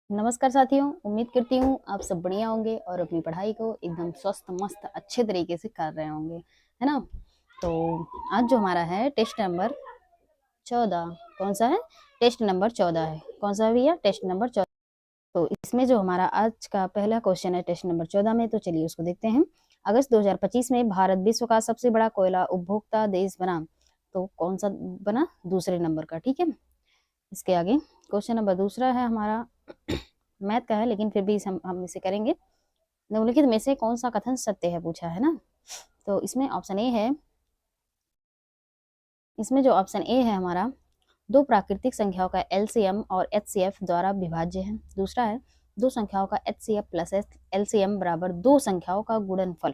नमस्कार साथियों, उम्मीद करती हूँ आप सब बढ़िया होंगे और अपनी पढ़ाई को एकदम स्वस्थ मस्त अच्छे तरीके से कर रहे होंगे, है ना। तो आज जो हमारा है टेस्ट नंबर 14, कौन सा है? टेस्ट नंबर 14 है। कौन सा है भैया? Test number 14। तो इसमें जो हमारा आज का पहला क्वेश्चन है टेस्ट नंबर 14 में, तो चलिए उसको देखते हैं। अगस्त 2025 में भारत विश्व का सबसे बड़ा कोयला उपभोक्ता देश बना, तो कौन सा बना? दूसरे नंबर का, ठीक है। इसके आगे क्वेश्चन नंबर दूसरा है हमारा मैथ का है, लेकिन फिर भी हम इसे करेंगे। निम्नलिखित में से कौन सा कथन सत्य है, पूछा है ना। तो इसमें ऑप्शन ए है, इसमें जो ऑप्शन ए है हमारा, दो प्राकृतिक संख्याओं का एलसीएम और एचसीएफ द्वारा विभाज्य है। दूसरा है, दो संख्याओं का एचसीएफ प्लस एलसीएम बराबर दो संख्याओं का गुणनफल।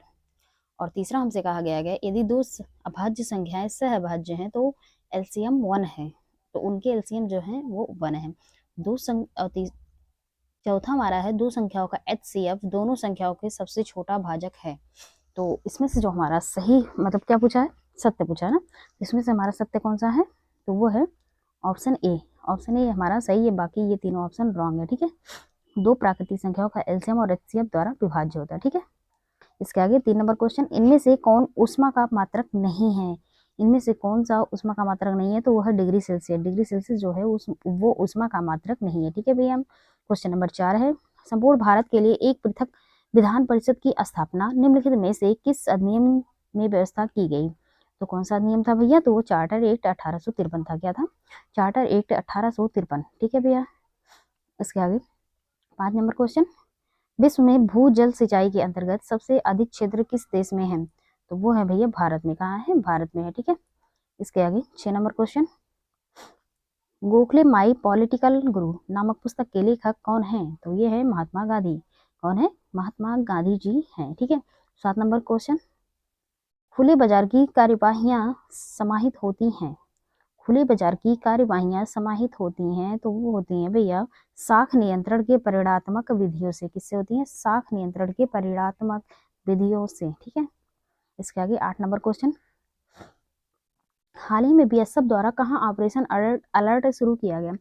और तीसरा हमसे कहा गया है, यदि दो अभाज्य संख्याएं सहअभाज्य हैं तो एलसीएम 1 है, तो उनके एलसीएम जो है वो 1 है। चौथा हमारा है, दो संख्याओं का एचसीएफ दोनों संख्याओं के सबसे छोटा भाजक है। तो इसमें से जो हमारा सही मतलब क्या पूछा है? सत्य पूछा है ना। इसमें से हमारा सत्य कौन सा है? तो वो है ऑप्शन ए। ऑप्शन ए हमारा सही है, बाकी ये तीनों ऑप्शन रॉन्ग है, ठीक है। दो प्राकृतिक संख्याओं का एलसीएम और एचसीएफ द्वारा विभाज्य होता है, ठीक है। इसके आगे 3 नंबर क्वेश्चन, इनमें से कौन ऊष्मा का मात्रक नहीं है? इनमें से कौन सा ऊष्मा का मात्रक नहीं है? तो वो है डिग्री सेल्सियस। डिग्री सेल्सियस जो है वो ऊष्मा का मात्रक नहीं है, ठीक है भैया। क्वेश्चन नंबर 4 है, संपूर्ण भारत के लिए एक पृथक विधान परिषद की स्थापना निम्नलिखित में से किस अधिनियम में व्यवस्था की गई? तो कौन सा अधिनियम था भैया? तो वो चार्टर एक्ट 1853 था। क्या था? चार्टर एक्ट 1853, ठीक है भैया। इसके आगे 5 नंबर क्वेश्चन, विश्व में भूजल सिंचाई के अंतर्गत सबसे अधिक क्षेत्र किस देश में है? तो वो है भैया भारत में। कहाँ है? भारत में है, ठीक है। इसके आगे 6 number question, Gokhale my political गुरु नामक पुस्तक के लेखक कौन है? तो ये है महात्मा गांधी। कौन है? महात्मा गांधी जी हैं, ठीक है। 7 नंबर क्वेश्चन, खुले बाजार की कार्यवाहियां समाहित होती हैं। खुले बाजार की कार्यवाहियां समाहित होती हैं तो वो होती हैं भैया साख नियंत्रण के परिणात्मक विधियों से। किससे होती हैं? साख नियंत्रण के परिणात्मक विधियों से, ठीक है। इसके आगे 8 नंबर क्वेश्चन, हाल ही में बीएसएफ द्वारा कहाँ ऑपरेशन अलर्ट शुरू किया गया?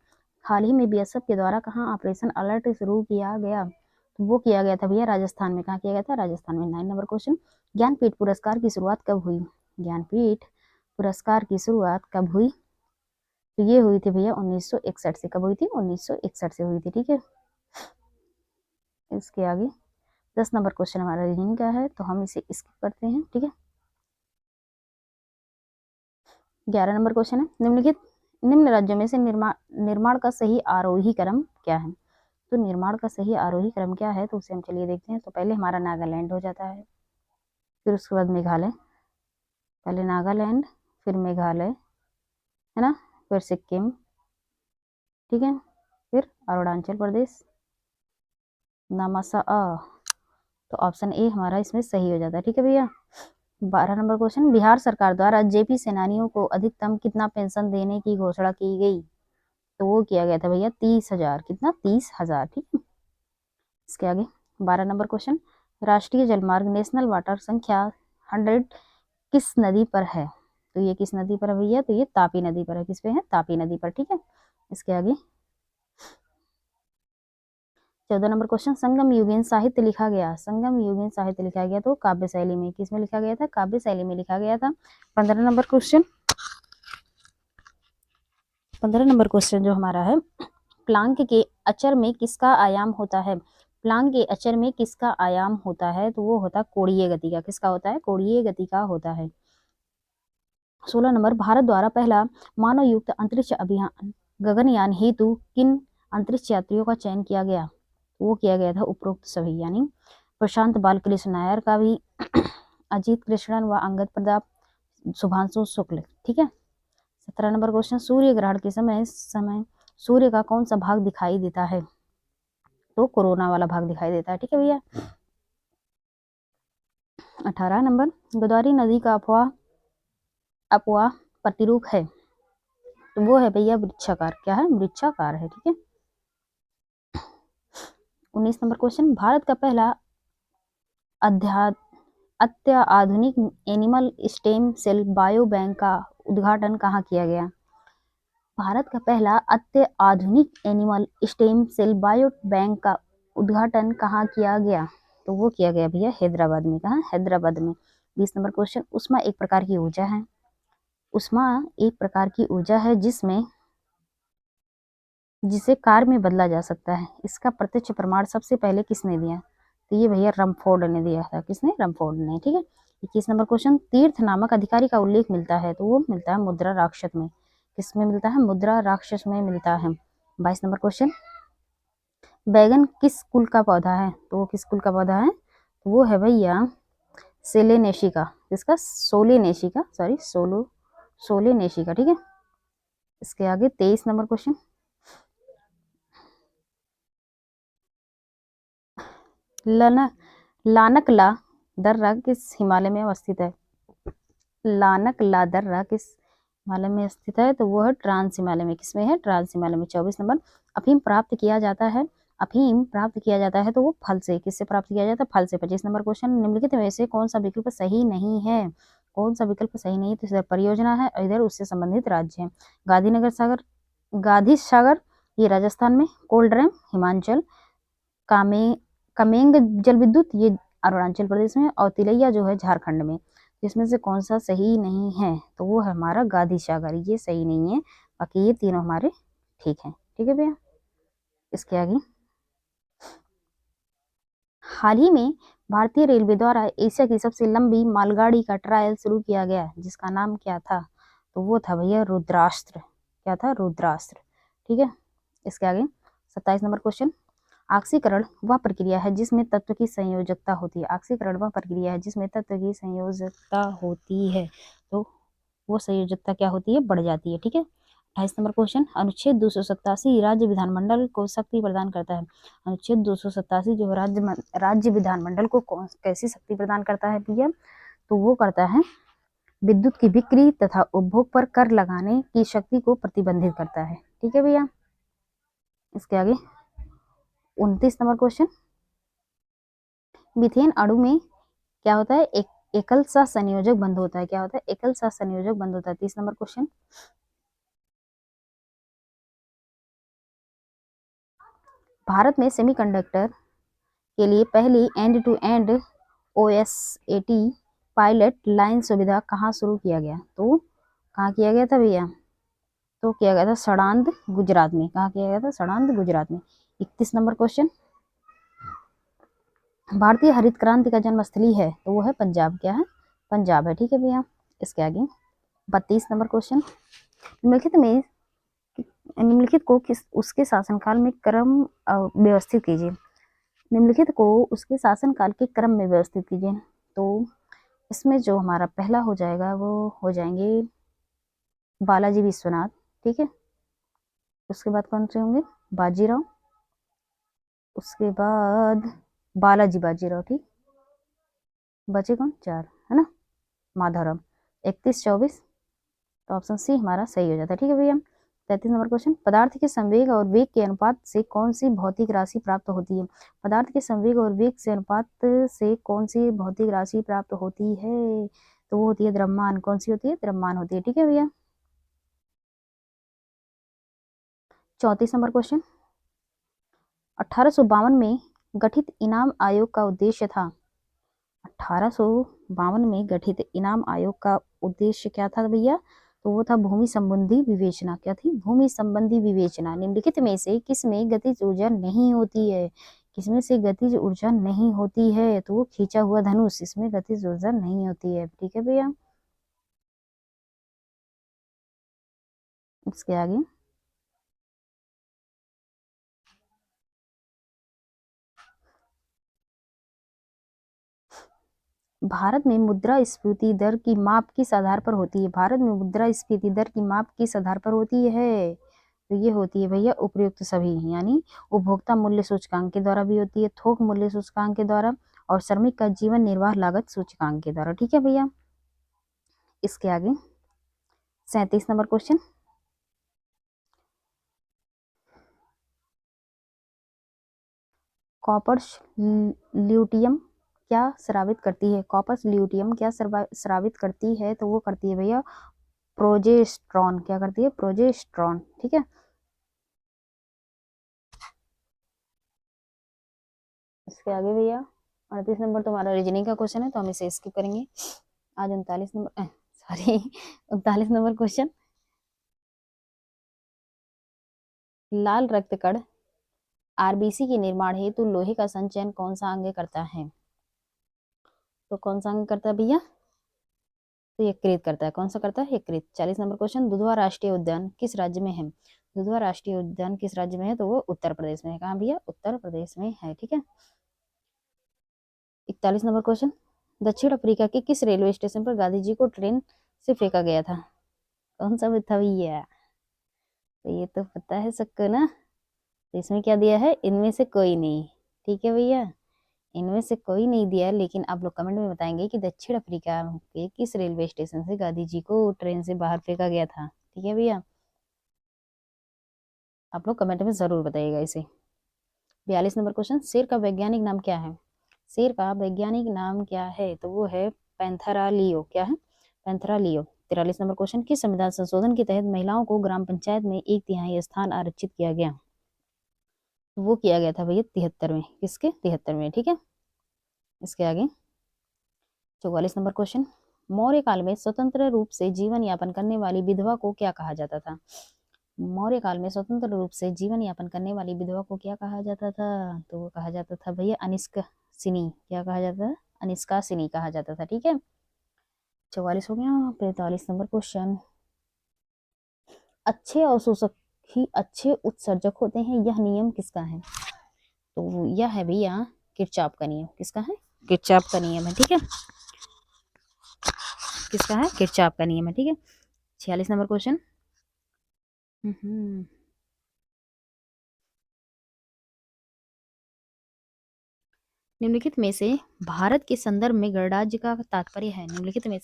हाल ही में बीएसएफ के द्वारा कहाँ ऑपरेशन अलर्ट शुरू किया गया? तो वो किया गया था भैया राजस्थान में। कहाँ किया गया था? राजस्थान में। 9 नंबर क्वेश्चन, ज्ञानपीठ पुरस्कार की शुरुआत कब हुई? ज्ञानपीठ पुरस्कार की शुरुआत कब हुई? तो ये हुई थी भैया 1961 से। कब हुई थी? 1961 से हुई थी, ठीक है। इसके आगे 10 नंबर क्वेश्चन हमारा रीजनिंग का है, तो हम इसे स्किप करते हैं, ठीक है। 11 नंबर क्वेश्चन है, निम्न राज्यों में से निर्माण का सही आरोही क्रम क्या है? तो निर्माण का सही आरोही क्रम क्या है? तो उसे हम चलिए देखते हैं। तो पहले हमारा नागालैंड हो जाता है, फिर उसके बाद मेघालय, पहले नागालैंड फिर मेघालय, है ना, फिर सिक्किम, ठीक है, फिर अरुणाचल प्रदेश, नामासा। तो ऑप्शन ए हमारा इसमें सही हो जाता है, ठीक है भैया। 12 नंबर क्वेश्चन, बिहार सरकार द्वारा जेपी सेनानियों को अधिकतम कितना पेंशन देने की घोषणा की गई? तो वो किया गया था भैया 30,000। कितना? 30,000, ठीक है। इसके आगे 12 नंबर क्वेश्चन, राष्ट्रीय जलमार्ग नेशनल वाटर संख्या 100 किस नदी पर है? तो ये किस नदी पर है भैया? तो ये तापी नदी पर है। किस पे है? तापी नदी पर, ठीक है। इसके आगे 14 नंबर क्वेश्चन, संगम युगीन साहित्य लिखा गया। संगम युगीन साहित्य लिखा गया तो काव्य शैली में। किस में लिखा गया था? काव्य शैली में लिखा गया था। 15 नंबर क्वेश्चन, 15 नंबर क्वेश्चन जो हमारा है, प्लांक के अचर में किसका आयाम होता है? प्लांक के अचर में किसका आयाम होता है? तो वो होता है कोणीय गति का। किसका होता है? कोणीय गति का होता है। 16 नंबर, भारत द्वारा पहला मानव युक्त अंतरिक्ष अभियान गगनयान हेतु किन अंतरिक्ष यात्रियों का चयन किया गया? वो किया गया था उपरोक्त सभी, यानी प्रशांत बालकृष्ण नायर का भी, अजीत कृष्णन व अंगद प्रताप, शुभांशु शुक्ल, ठीक है। 17 नंबर क्वेश्चन, सूर्य ग्रहण के समय सूर्य का कौन सा भाग दिखाई देता है? तो कोरोना वाला भाग दिखाई देता है, ठीक है भैया। 18 नंबर, गोदावरी नदी का अपवाह प्रतिरूप है। तो वो है भैया वृक्षाकार। क्या है? वृक्षाकार है, ठीक है। 19 नंबर क्वेश्चन, भारत का पहला अत्याधुनिक animal stem cell biobank का उद्घाटन कहाँ किया गया? भारत का पहला अत्याधुनिक animal stem cell biobank का उद्घाटन कहाँ किया गया? तो वो किया गया भैया हैदराबाद में। कहाँ? हैदराबाद में। 20 नंबर क्वेश्चन, ऊष्मा एक प्रकार की ऊर्जा है। ऊष्मा एक प्रकार की ऊर्जा है जिसे कार्य में बदला जा सकता है। इसका प्रत्यक्ष प्रमाण सबसे पहले किसने दिया? तो ये भैया रमफोर्ड ने दिया था। किसने? रमफोर्ड ने। ठीक है। 21 नंबर क्वेश्चन, तीर्थ नामक अधिकारी का उल्लेख मिलता है, तो वो मिलता है मुद्रा राक्षस में। किसमें मिलता है? मुद्रा राक्षस में मिलता है। 22 नंबर क्वेश्चन, बैगन किस कुल का पौधा है? तो वो किस कुल का पौधा है? तो वो है भैया सेलेनेशी का। किसका? सोलेनेशी का, सॉरी सोलेनेशी का। ठीक है। इसके आगे 23 नंबर क्वेश्चन, लानक ला दर्रा किस हिमालय में अवस्थित है? लानक ला दर्रा किस हिमालय में स्थित है? तो वो है ट्रांस हिमालय में। किसमें है? ट्रांस हिमालय में। 24 नंबर, अफीम प्राप्त किया जाता है, अफीम प्राप्त किया जाता है तो वो फल से। किससे प्राप्त किया जाता है? फल से। 25 नंबर क्वेश्चन, निम्नलिखित में से कौन सा विकल्प सही नहीं है? कौन सा विकल्प सही नहीं है? तो इधर परियोजना है और इधर उससे संबंधित राज्य है। गांधीनगर सागर, गांधी सागर ये राजस्थान में, कोल्ड डैम हिमाचल, कामे कमेंग जल विद्युत ये अरुणाचल प्रदेश में, और तिलैया जो है झारखंड में। इसमें से कौन सा सही नहीं है? तो वो है हमारा गांधी सागर, ये सही नहीं है। बाकी ये तीनों हमारे ठीक है। ठीक है भैया। इसके आगे, हाल ही में भारतीय रेलवे द्वारा एशिया की सबसे लंबी मालगाड़ी का ट्रायल शुरू किया गया, जिसका नाम क्या था? तो वो था भैया रुद्रास्त्र। क्या था? रुद्रास्त्र। ठीक है। इसके आगे 27 नंबर क्वेश्चन, ऑक्सीकरण वह प्रक्रिया है जिसमें तत्व की संयोजकता होती है। ऑक्सीकरण वह प्रक्रिया है जिसमें तत्व की संयोजकता होती है, तो वो संयोजकता क्या होती है? बढ़ जाती है। ठीक है। 28 नंबर क्वेश्चन, अनुच्छेद 287 राज्य विधानमंडल को शक्ति प्रदान करता है। अनुच्छेद 287 जो राज्य विधानमंडल को कैसी शक्ति प्रदान करता है भैया? तो वो करता है विद्युत की बिक्री तथा उपभोग पर कर लगाने की शक्ति को प्रतिबंधित करता है। ठीक है भैया। इसके आगे 29 नंबर क्वेश्चन, मीथेन अणु में क्या होता है? एक एकल सा संयोजक बंध होता है। क्या होता है? एकल सा संयोजक बंध होता है। 30 नंबर क्वेश्चन, भारत में सेमीकंडक्टर के लिए पहली end to end OSAT pilot line सुविधा कहाँ शुरू किया गया? तो कहाँ किया गया था भैया? तो किया गया था सड़ांद गुजरात में। कहाँ किया गया था? सड़ांद गुजरात में। 31 नंबर क्वेश्चन, भारतीय हरित क्रांति का जन्मस्थली है, तो वो है पंजाब। क्या है? पंजाब है। ठीक है भैया। इसके आगे 32 नंबर क्वेश्चन, निम्नलिखित को किस उसके शासनकाल में क्रम व्यवस्थित कीजिए। निम्नलिखित को उसके शासनकाल के क्रम में व्यवस्थित कीजिए। तो इसमें जो हमारा पहला हो जाएगा वो हो जाएंगे बालाजी विश्वनाथ। ठीक है। उसके बाद कौन से होंगे? बाजीराव। उसके बाद बाजीराव। ठीक। बचे कौन? 4 है ना? माधवराव। 31 24, तो ऑप्शन सी हमारा सही हो जाता है। ठीक है भैया। 33 नंबर क्वेश्चन, पदार्थ के संवेग और वेग के अनुपात से कौन सी भौतिक राशि प्राप्त होती है? पदार्थ के संवेग और वेग से अनुपात से कौन सी भौतिक राशि प्राप्त होती है? तो वो होती है द्रव्यमान। कौन सी होती है? द्रव्यमान होती है। ठीक है भैया। 34 नंबर क्वेश्चन, 1852 में गठित इनाम आयोग का उद्देश्य था। 1852 में गठित इनाम आयोग का उद्देश्य क्या था भैया? तो वो था भूमि संबंधी विवेचना। क्या थी? भूमि संबंधी विवेचना। निम्नलिखित में से किसमें गतिज ऊर्जा नहीं होती है? किसमें से गतिज ऊर्जा नहीं होती है? तो वो खींचा हुआ धनुष, इसमें गतिज ऊर्जा नहीं होती है। ठीक है भैया। इसके आगे भारत में मुद्रास्फीति दर की माप किस आधार पर होती है? भारत में मुद्रास्फीति दर की माप किस आधार पर होती है? तो ये होती है भैया उपयुक्त सभी, यानी उपभोक्ता मूल्य सूचकांक के द्वारा भी होती है, थोक मूल्य सूचकांक के द्वारा, और श्रमिक का जीवन निर्वाह लागत सूचकांक के द्वारा। ठीक है भैया। इसके आगे 37 नंबर क्वेश्चन, कॉपर्स ल्यूटियम क्या स्रावित करती है? कॉपर्स ल्यूटियम क्या स्रावित करती है? तो वो करती है भैया प्रोजेस्ट्रॉन, क्या करती है? प्रोजेस्ट्रॉन, ठीक है। इसके आगे भैया 38 नंबर तुम्हारा रीजनिंग का क्वेश्चन है, तो हम इसे स्किप करेंगे। आज 39 नंबर, सॉरी 39 नंबर क्वेश्चन, लाल रक्त कण आरबीसी के निर्माण हेतु लोहे का संचयन कौन सा अंग करता है? तो कौन सा अंग करता है भैया? तो यकृत करता है। कौन सा करता है? यकृत। 40 नंबर क्वेश्चन, दुधवा राष्ट्रीय उद्यान किस राज्य में है? दुधवा राष्ट्रीय उद्यान किस राज्य में है? तो वो उत्तर प्रदेश में है। कहाँ भैया? उत्तर प्रदेश में है, ठीक है। 41 नंबर क्वेश्चन, दक्षिण अफ्रीका के किस रेलवे स्टेशन पर गांधी जी को ट्रेन से फेंका गया था? कौन सा था भैया? तो ये तो पता है सबको ना। तो इसमें क्या दिया है? इनमें से कोई नहीं, ठीक है भैया, इनमें से कोई नहीं दिया। लेकिन आप लोग कमेंट में बताएंगे कि दक्षिण अफ्रीका के किस रेलवे स्टेशन से गांधी जी को ट्रेन से बाहर फेंका गया था, ठीक है भैया। आप लोग कमेंट में जरूर बताइएगा इसे। 42 नंबर क्वेश्चन, शेर का वैज्ञानिक नाम क्या है? शेर का वैज्ञानिक नाम क्या है? तो वो है पैंथेरा लियो। क्या है? Panthera leo. 43 नंबर क्वेश्चन, किस संविधान संशोधन के तहत महिलाओं को ग्राम पंचायत में 1/3 स्थान आरक्षित किया गया? वो किया गया था भैया 73 में। किसके? 73 में, ठीक है। इसके आगे 44 नंबर क्वेश्चन, मौर्य काल में स्वतंत्र रूप से जीवन यापन करने वाली विधवा को क्या कहा जाता था? मौर्य काल में स्वतंत्र रूप से जीवन यापन करने वाली विधवा को क्या कहा जाता था? तो वो कहा जाता था भैया अनिष्कासिनी। क्या कहा जाता था? अनिष्कासिनी कहा जाता था, ठीक है। 44 हो गया। 45 नंबर क्वेश्चन, अच्छे अवशोषक ही अच्छे उत्सर्जक होते हैं, यह नियम किसका है? तो यह है भैया किरचॉफ का नियम। किसका है? किरचॉफ का नियम है, ठीक है। किसका है? किरचॉफ का नियम है, ठीक है। 46 नंबर क्वेश्चन, निम्नलिखित में से भारत के संदर्भ में गणराज्य का तात्पर्य है? निम्नलिखित में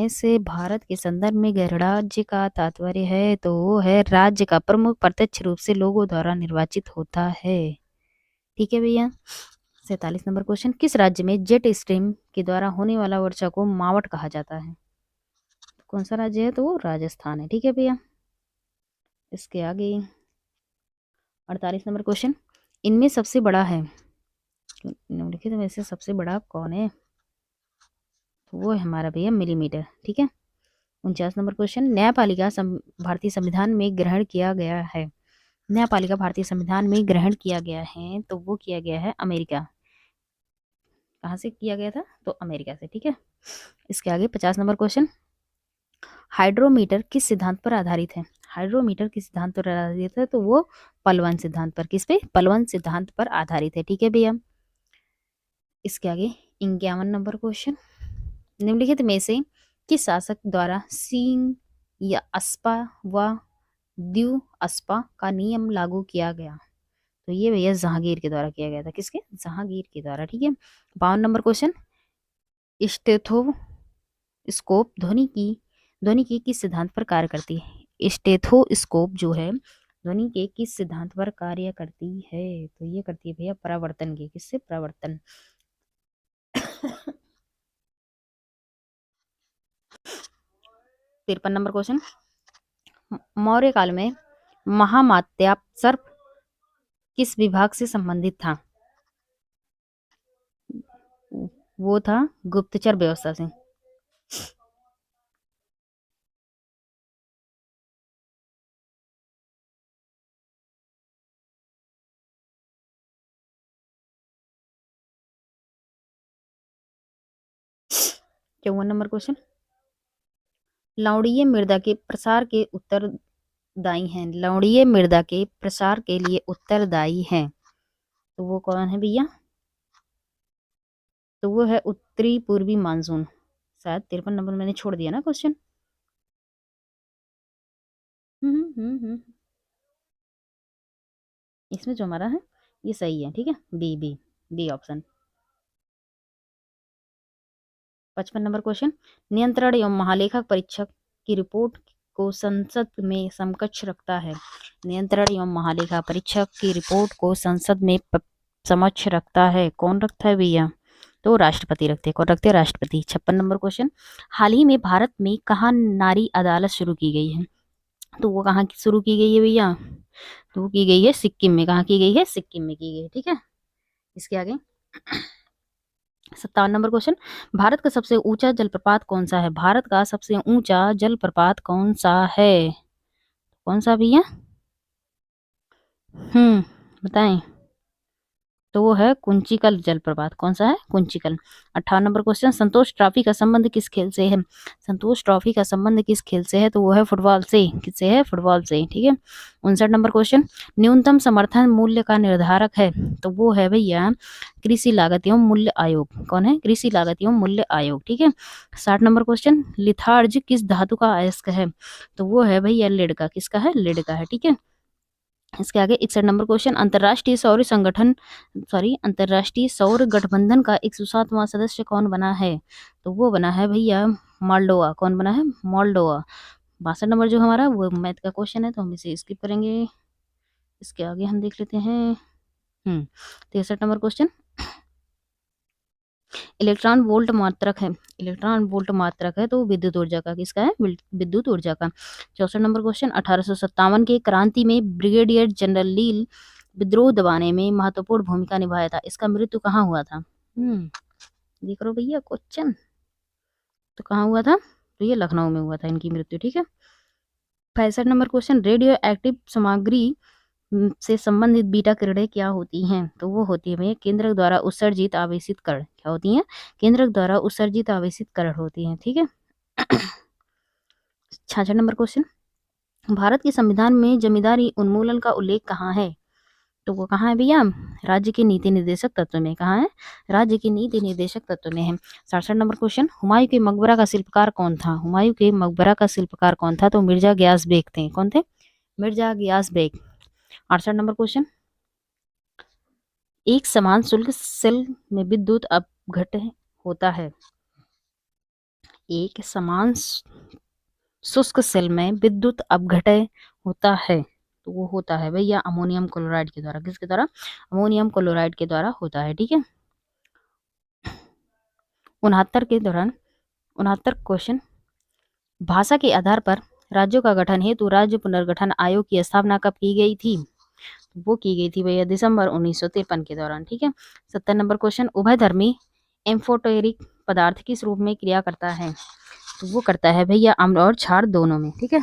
से भारत के संदर्भ में गणराज्य का तात्पर्य है, तो वो है राज्य का प्रमुख प्रत्यक्ष रूप से लोगों द्वारा निर्वाचित होता है, ठीक है भैया। 47 नंबर क्वेश्चन, किस राज्य में जेट स्ट्रीम के द्वारा होने वाला वर्षा को मावट कहा जाता है? कौन सा राज्य है? तो वो राजस्थान है, ठीक है भैया। इसके आगे 48 नंबर क्वेश्चन, इनमें सबसे बड़ा है, निम्नलिखित में से सबसे बड़ा कौन है? तो वो है हमारा भैया मिलीमीटर, ठीक है। 49 नंबर क्वेश्चन, न्यायपालिका भारतीय संविधान में ग्रहण किया गया है? न्यायपालिका भारतीय संविधान में ग्रहण किया गया है, तो वो किया गया है अमेरिका। कहाँ से किया गया था? तो अमेरिका से, ठीक है। इसके आगे 50 नंबर क्वेश्चन, हाइड्रोमीटर किस सिद्धांत पर आधारित है? हाइड्रोमीटर किस सिद्धांत पर आधारित है? तो वो पलवन सिद्धांत पर। किस पे? पलवन सिद्धांत पर आधारित है, ठीक है भैया। इसके आगे 51 नंबर क्वेश्चन, निम्नलिखित में से किस शासक द्वारा सिंह या अस्पा व द्यू अस्पा का नियम लागू किया गया? तो ये भैया जहांगीर के द्वारा किया गया था। किसके? जहांगीर के द्वारा, ठीक है। 52 नंबर क्वेश्चन, स्टेथोस्कोप ध्वनि की किस सिद्धांत पर कार्य करती है? स्टेथोस्कोप जो है ध्वनि के किस सिद्धांत पर कार्य करती है? तो ये करती है भैया परावर्तन के। किससे? परावर्तन। 53 नंबर क्वेश्चन, मौर्य काल में महामात्याप किस विभाग से संबंधित था? वो था गुप्तचर व्यवस्था से। 54 नंबर क्वेश्चन, लवणीय मृदा के प्रसार के उत्तरदायी हैं? लवणीय मृदा के प्रसार के लिए उत्तरदायी हैं, तो वो कौन है भैया? तो वो है उत्तरी पूर्वी मानसून। शायद 53 नंबर मैंने छोड़ दिया ना क्वेश्चन। इसमें जो हमारा है ये सही है, ठीक है। B B B option. 55 number question, नियंत्रण एवं महालेखा परीक्षक की रिपोर्ट को संसद में समकक्ष रखता है? नियंत्रण एवं महालेखा परीक्षक की रिपोर्ट को संसद में समक्ष रखता है, कौन रखता है भैया? तो राष्ट्रपति रखते हैं। कौन रखते हैं? राष्ट्रपति। 56 नंबर क्वेश्चन, हाल ही में भारत में कहाँ नारी अदालत शुरू की गई है? तो वो कहाँ शुरू की गई है भैया? तो वो की गई है सिक्किम में। कहाँ की गई है? सिक्किम में की गई है। ठीक है, इसके आगे 57 नंबर क्वेश्चन, भारत का सबसे ऊंचा जलप्रपात कौन सा है? भारत का सबसे ऊंचा जलप्रपात कौन सा है? कौन सा भैया? बताएं। तो वो है कुंचिकल जलप्रपात। कौन सा है? कुंचिकल। 58 नंबर क्वेश्चन, संतोष ट्रॉफी का संबंध किस खेल से है? संतोष ट्रॉफी का संबंध किस खेल से है? तो वो है फुटबॉल से। किससे है? फुटबॉल से। ठीक है। 59 नंबर क्वेश्चन, न्यूनतम समर्थन मूल्य का निर्धारक है? तो वो है भैया कृषि लागत एवं मूल्य आयोग। कौन है? कृषि लागत एवं मूल्य आयोग। ठीक है। 60 नंबर क्वेश्चन, लिथार्ज किस धातु का अयस्क है? तो वो है भैया लेड का। किसका है? लेड का है। ठीक है। इसके आगे 61 नंबर क्वेश्चन, अंतर्राष्ट्रीय सौर गठबंधन का 107वां सदस्य कौन बना है? तो वो बना है भैया मोल्डोवा। कौन बना है? मोल्डोवा। 62 नंबर जो हमारा वो मैथ का क्वेश्चन है, तो हम इसे स्किप करेंगे। इसके आगे हम देख लेते हैं 63 नंबर क्वेश्चन, इलेक्ट्रॉन वोल्ट मात्रक है। इलेक्ट्रॉन वोल्ट मात्रक है तो विद्युत ऊर्जा का। किसका है? विद्युत ऊर्जा का। 64 नंबर क्वेश्चन, 1857 के क्रांति में ब्रिगेडियर जनरल लील विद्रोह दबाने में महत्वपूर्ण भूमिका निभाया था। इसका मृत्यु कहाँ हुआ था? देख लो भैया क्वेश्चन, तो कहाँ हुआ था? तो ये लखनऊ में हुआ था इनकी मृत्यु। ठीक है। 65 नंबर क्वेश्चन, रेडियो एक्टिव सामग्री से संबंधित बीटा किरणें क्या होती हैं? तो वो होती है भैया केंद्रक द्वारा उत्सर्जित आवेशित कण। क्या होती हैं? केंद्रक द्वारा उत्सर्जित आवेशित कण होती हैं। ठीक है। 66 नंबर क्वेश्चन, भारत के संविधान में जमींदारी उन्मूलन का उल्लेख कहाँ है? तो वो कहाँ है भैया? राज्य के नीति निर्देशक तत्व में। कहाँ है? राज्य के नीति निर्देशक तत्व में है। 67 नंबर क्वेश्चन, हुमायूं के मकबरा का शिल्पकार कौन था? हुमायूं के मकबरा का शिल्पकार कौन था? तो मिर्जा गयास बेग थे। कौन थे? Mirza Ghiyas bag. 68 number question, एक समान शुल्क सेल में विद्युत अपघटन होता है। एक समान शुष्क सेल में विद्युत अपघटन होता है, तो वो होता है भैया अमोनियम क्लोराइड के द्वारा। किसके द्वारा? अमोनियम क्लोराइड के द्वारा होता है। ठीक है। 69 क्वेश्चन, भाषा के आधार पर राज्यों का गठन हेतु राज्य पुनर्गठन आयोग की स्थापना कब की गई थी? वो की गई थी भैया दिसंबर 1953 के दौरान। ठीक है। 70 नंबर क्वेश्चन, उभयधर्मी एम्फोटेरिक पदार्थ किस रूप में क्रिया करता है? तो वो करता है भैया अम्ल और क्षार दोनों में। ठीक है।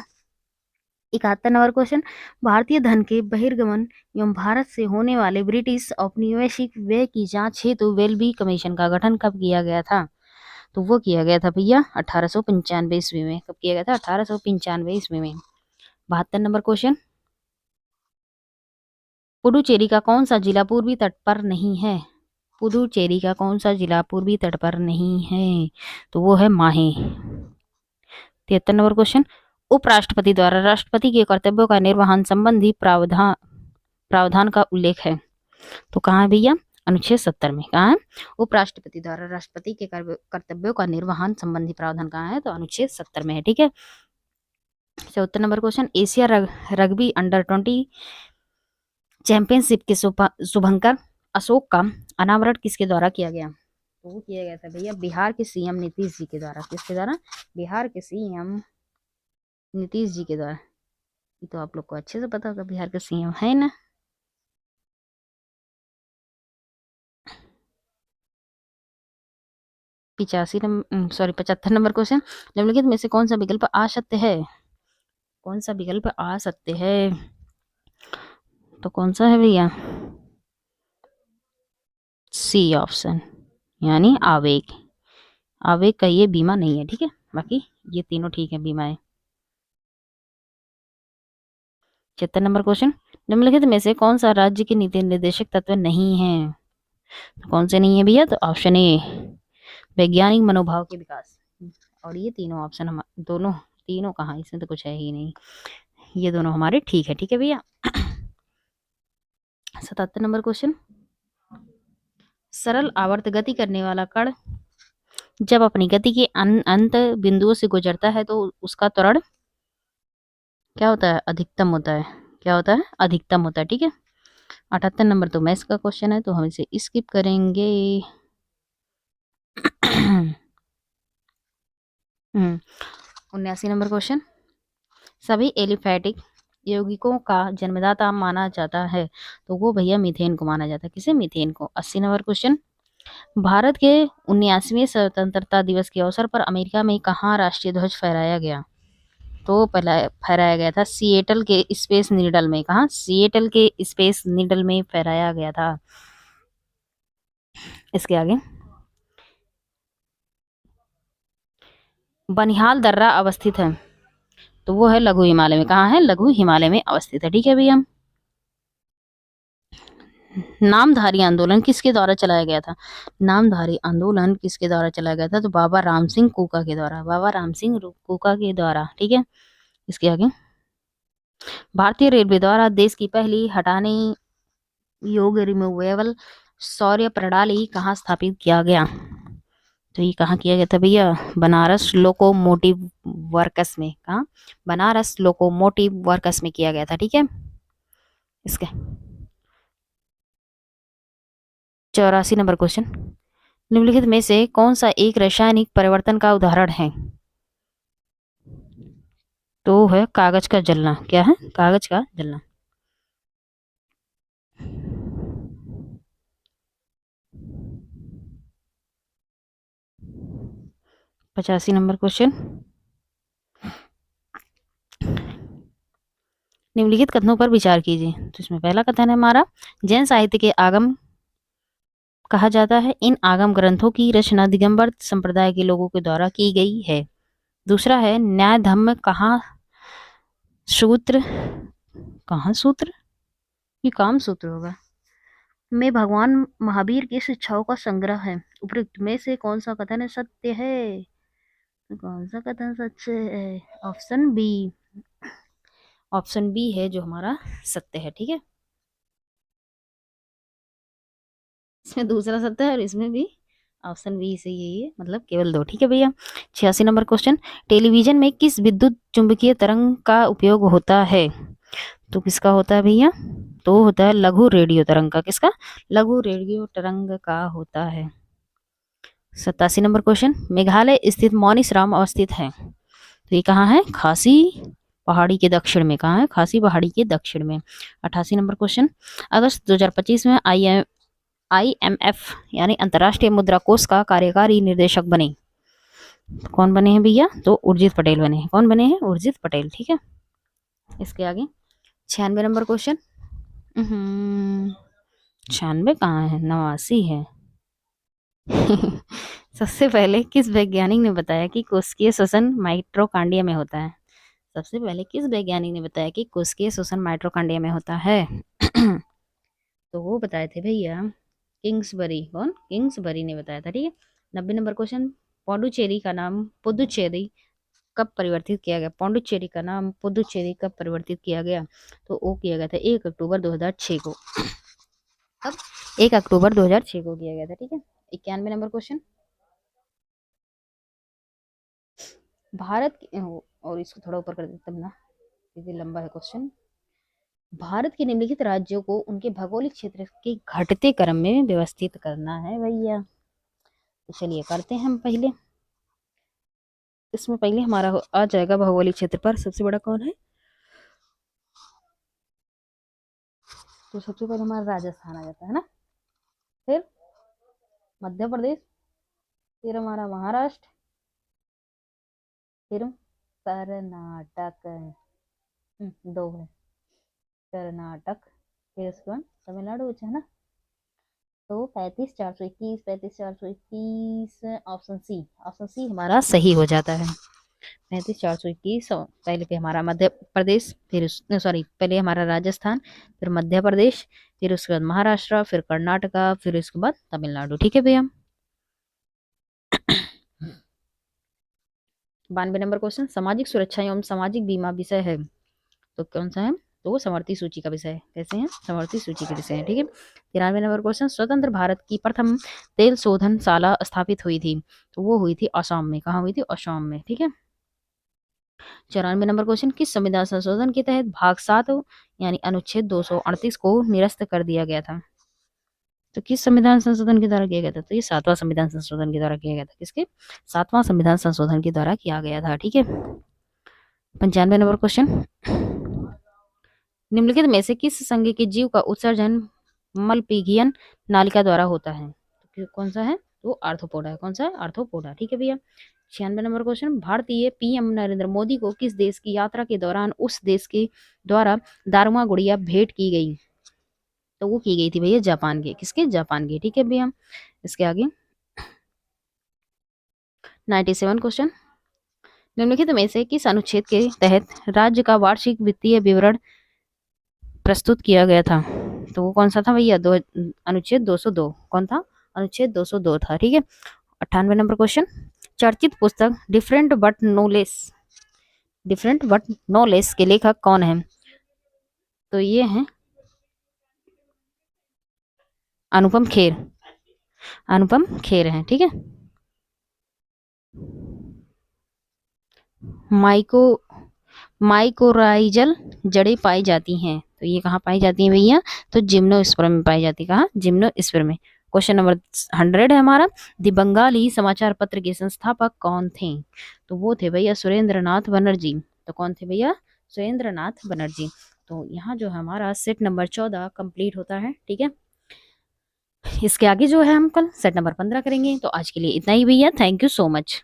71 नंबर क्वेश्चन, भारतीय धन के बहिर्गमन एवं भारत से होने वाले ब्रिटिश औपनिवेशिक व्यय की जांच हेतु वेलबी कमीशन का गठन कब किया गया था? तो वो किया गया था भैया 1895 ईस्वी में। कब किया गया था? 1895 ईस्वी में। 72 नंबर क्वेश्चन, पुडुचेरी का कौन सा जिला पूर्वी तट पर नहीं है? पुडुचेरी का कौन सा जिला पूर्वी तट पर नहीं है? तो वो है माहे। 73 नंबर क्वेश्चन, उपराष्ट्रपति द्वारा राष्ट्रपति के कर्तव्यों का निर्वहन संबंधी प्रावधान का उल्लेख है। तो कहाँ है भैया? अनुच्छेद 70 में। कहाँ है? उपराष्ट्रपति द्वारा राष्ट्रपति के कर्तव्यों का निर्वहन संबंधी प्रावधान कहाँ है? तो अनुच्छेद 70 में है। ठीक है। 74 number question, Asia rugby under twenty championship के शुभंकर अशोक का अनावरण किसके द्वारा किया गया? तो वो किया गया था भैया बिहार के सीएम नीतीश जी के द्वारा। किसके द्वारा? बिहार के सीएम नीतीश जी के द्वारा। ये तो आप लोग को अच्छे से पता होगा, बिहार के सीएम है ना। पिचासी नंबर 75 नंबर क्वेश्चन, निम्नलिखित में से कौन सा विकल्प असत्य है? कौन सा विकल्प असत्य है? तो कौन सा है भैया? सी ऑप्शन, यानी आवेग। आवेग का ये बीमा नहीं है। ठीक है। बाकी ये तीनों ठीक है, बीमा है। 76 नंबर क्वेश्चन, निम्नलिखित में से कौन सा राज्य के नीति निर्देशक तत्व नहीं है? तो कौन से नहीं है भैया? तो ऑप्शन ए, वैज्ञानिक मनोभाव के विकास। और ये तीनों ऑप्शन हम दोनों तीनों कहाँ, इसमें तो कुछ है ही नहीं। ये दोनों हमारे ठीक है। ठीक है भैया। 77 नंबर क्वेश्चन, सरल आवर्त गति करने वाला कण जब अपनी गति के अंत बिंदुओं से गुजरता है तो उसका त्वरण क्या होता है? अधिकतम होता है। क्या होता है? अधिकतम होता है। ठीक है। 78 नंबर तो मैथ्स का क्वेश्चन है, तो हम इसे स्किप करेंगे। 79 नंबर क्वेश्चन, सभी एलिफैटिक यौगिकों का जन्मदाता माना जाता है, तो वो भैया मीथेन को माना जाता है। किसे? मीथेन को। 80 नंबर क्वेश्चन, भारत के 79वें स्वतंत्रता दिवस के अवसर पर अमेरिका में कहाँ राष्ट्रीय ध्वज फहराया गया? तो पहला फहराया गया था सिएटल के स्पेस नीडल में। कहाँ? सिएटल के स्पेस नीडल में फहराया गया था। इसके आगे, बनिहाल दर्रा अवस्थित है, तो वो है लघु हिमालय में। कहाँ है? लघु हिमालय में अवस्थित है। ठीक है भैया। नामधारी आंदोलन किसके द्वारा चलाया गया था? नामधारी आंदोलन किसके द्वारा चलाया गया था? तो बाबा राम सिंह कूका के द्वारा। बाबा राम सिंह कूका के द्वारा। ठीक है। इसके आगे, भारतीय रेलवे द्वारा देश की पहली हटाने योग्य रिमूवेबल सौर प्रणाली कहाँ स्थापित किया गया? तो ये कहाँ किया गया था भैया? बनारस लोकोमोटिव वर्कस में। कहाँ? बनारस लोकोमोटिव वर्कस में किया गया था। ठीक है। इसके 84 नंबर क्वेश्चन, निम्नलिखित में से कौन सा एक रासायनिक परिवर्तन का उदाहरण है? तो है कागज का जलना। क्या है? कागज का जलना। 85 नंबर क्वेश्चन, निम्नलिखित कथनों पर विचार कीजिए। तो इसमें पहला कथन है हमारा, जैन साहित्य के आगम कहा जाता है। इन आगम ग्रंथों की रचना दिगंबर संप्रदाय के लोगों के द्वारा की गई है। दूसरा है, न्याय धम्म कहाँ सूत्र, कहाँ सूत्र, ये काम सूत्र होगा, में भगवान महावीर की शिक्षाओं का संग्रह है। उपयुक्त में से कौन सा कथन है सत्य है? तो कौन सा कथन सच है? Option B. ऑप्शन बी है जो हमारा सत्य है। ठीक है। इसमें दूसरा सत्य है और इसमें भी ऑप्शन बी से यही है, मतलब केवल दो। ठीक है भैया। 86 नंबर क्वेश्चन, टेलीविजन में किस विद्युत चुंबकीय तरंग का उपयोग होता है? तो किसका होता है भैया? तो होता है लघु रेडियो तरंग का। किसका? लघु रेडियो तरंग का होता है। 87 नंबर क्वेश्चन, मेघालय स्थित मौनीसराम अवस्थित है, तो ये कहाँ है? खासी पहाड़ी के दक्षिण में। कहाँ है? खासी पहाड़ी के दक्षिण में। 88 नंबर क्वेश्चन, अगस्त 2025 में IMF यानी अंतर्राष्ट्रीय मुद्रा कोष का कार्यकारी निर्देशक बने, कौन बने हैं भैया? तो उर्जित पटेल बने हैं। कौन बने हैं? उर्जित पटेल। ठीक है। इसके आगे 96 नंबर क्वेश्चन, 96 कहाँ है? 89 है। सबसे पहले किस वैज्ञानिक ने बताया कि कोशिकीय श्वसन माइटोकॉन्ड्रिया में होता है? सबसे पहले किस वैज्ञानिक ने बताया कि कोशिकीय श्वसन माइटोकॉन्ड्रिया में होता है? तो वो बताए थे भैया किंग्सबरी। कौन? किंग्सबरी ने बताया था। ठीक है। 90 नंबर क्वेश्चन, पौंडुचेरी का नाम पुदुचेरी कब परिवर्तित किया गया? पौंडुचेरी का नाम पुदुचेरी कब परिवर्तित किया गया? तो वो किया गया था 1 अक्टूबर 2006 को। अब 1 अक्टूबर 2006 को किया गया था। ठीक है। 91 नंबर क्वेश्चन, भारत और इसको थोड़ा ऊपर कर देते तब ना, क्योंकि लंबा है क्वेश्चन। भारत के निम्नलिखित राज्यों को उनके भौगोलिक क्षेत्र के घटते क्रम में व्यवस्थित करना है भैया। तो चलिए करते हैं हम पहले। इसमें पहले हमारा आ जाएगा भौगोलिक क्षेत्र पर सबसे बड़ा कौन है? तो सबसे पहले हमारा राजस्थान आ जाता है ना, फिर मध्य प्रदेश, फिर हमारा महाराष्ट्र, फिर कर्नाटक। दो है कर्नाटक, फिर उसके बाद तमिलनाडु है ना। तो 35,421, 35,421 ऑप्शन सी। ऑप्शन सी हमारा सही हो जाता है। 35,421 पहले पे हमारा मध्य प्रदेश, फिर सॉरी पहले हमारा राजस्थान, फिर मध्य प्रदेश, फिर उसके बाद महाराष्ट्र, फिर कर्नाटका, फिर उसके बाद तमिलनाडु। ठीक है भैया। 92 नंबर क्वेश्चन, सामाजिक सुरक्षा एवं सामाजिक बीमा विषय है, तो कौन सा है? तो वो समवर्ती सूची का विषय है। कैसे हैं? समवर्ती सूची के विषय है। ठीक है। 93 नंबर क्वेश्चन, स्वतंत्र भारत की प्रथम तेल शोधनशाला स्थापित हुई थी, तो वो हुई थी असम में। कहाँ हुई थी? असम में। ठीक है। 94 नंबर क्वेश्चन, किस संविधान संशोधन के तहत भाग 7 यानी अनुच्छेद 238 को निरस्त कर दिया गया था? तो किस संविधान संशोधन के द्वारा किया गया था? तो ये 7वां संविधान संशोधन के द्वारा किया गया था। किसके? 7वां संविधान संशोधन के द्वारा किया गया था। ठीक है, 95 नंबर क्वेश्चन, निम्नलिखित में से किस संघ के जीव का उत्सर्जन मलपिघियन नालिका द्वारा होता है? तो कौन सा है? तो आर्थ्रोपोडा है। कौन सा है? आर्थ्रोपोडा। ठीक है भैया। 96 नंबर क्वेश्चन, भारतीय पीएम नरेंद्र मोदी को किस देश की यात्रा के दौरान उस देश के द्वारा दारुआ गुड़िया भेंट की गई? तो वो की गई थी भैया जापान के। किसके? जापान के। ठीक है भैया। इसके आगे 97 क्वेश्चन, निम्नलिखित में से किस अनुच्छेद के तहत राज्य का वार्षिक वित्तीय विवरण प्रस्तुत किया गया था? तो वो कौन सा था भैया? अनुच्छेद 202। कौन था? अनुच्छेद 202 था। ठीक है। 98 नंबर क्वेश्चन, चर्चित पुस्तक डिफरेंट बट नो लेस के लेखक कौन है? तो ये हैं अनुपम खेर। अनुपम खेर हैं। ठीक है। माइकोराइजल जड़ें पाई जाती हैं, तो ये कहाँ पाई जाती हैं भैया? तो जिम्नोस्पर्म में पाई जाती है। कहाँ? जिम्नोस्पर्म में। क्वेश्चन नंबर 100 है हमारा, दी बंगाली समाचार पत्र के संस्थापक कौन थे? तो वो थे भैया सुरेंद्र नाथ बनर्जी। तो कौन थे भैया? सुरेंद्र नाथ बनर्जी। तो यहाँ जो है हमारा सेट नंबर 14 कंप्लीट होता है। ठीक है। इसके आगे जो है हम कल सेट नंबर 15 करेंगे। तो आज के लिए इतना ही भैया। Thank you so much.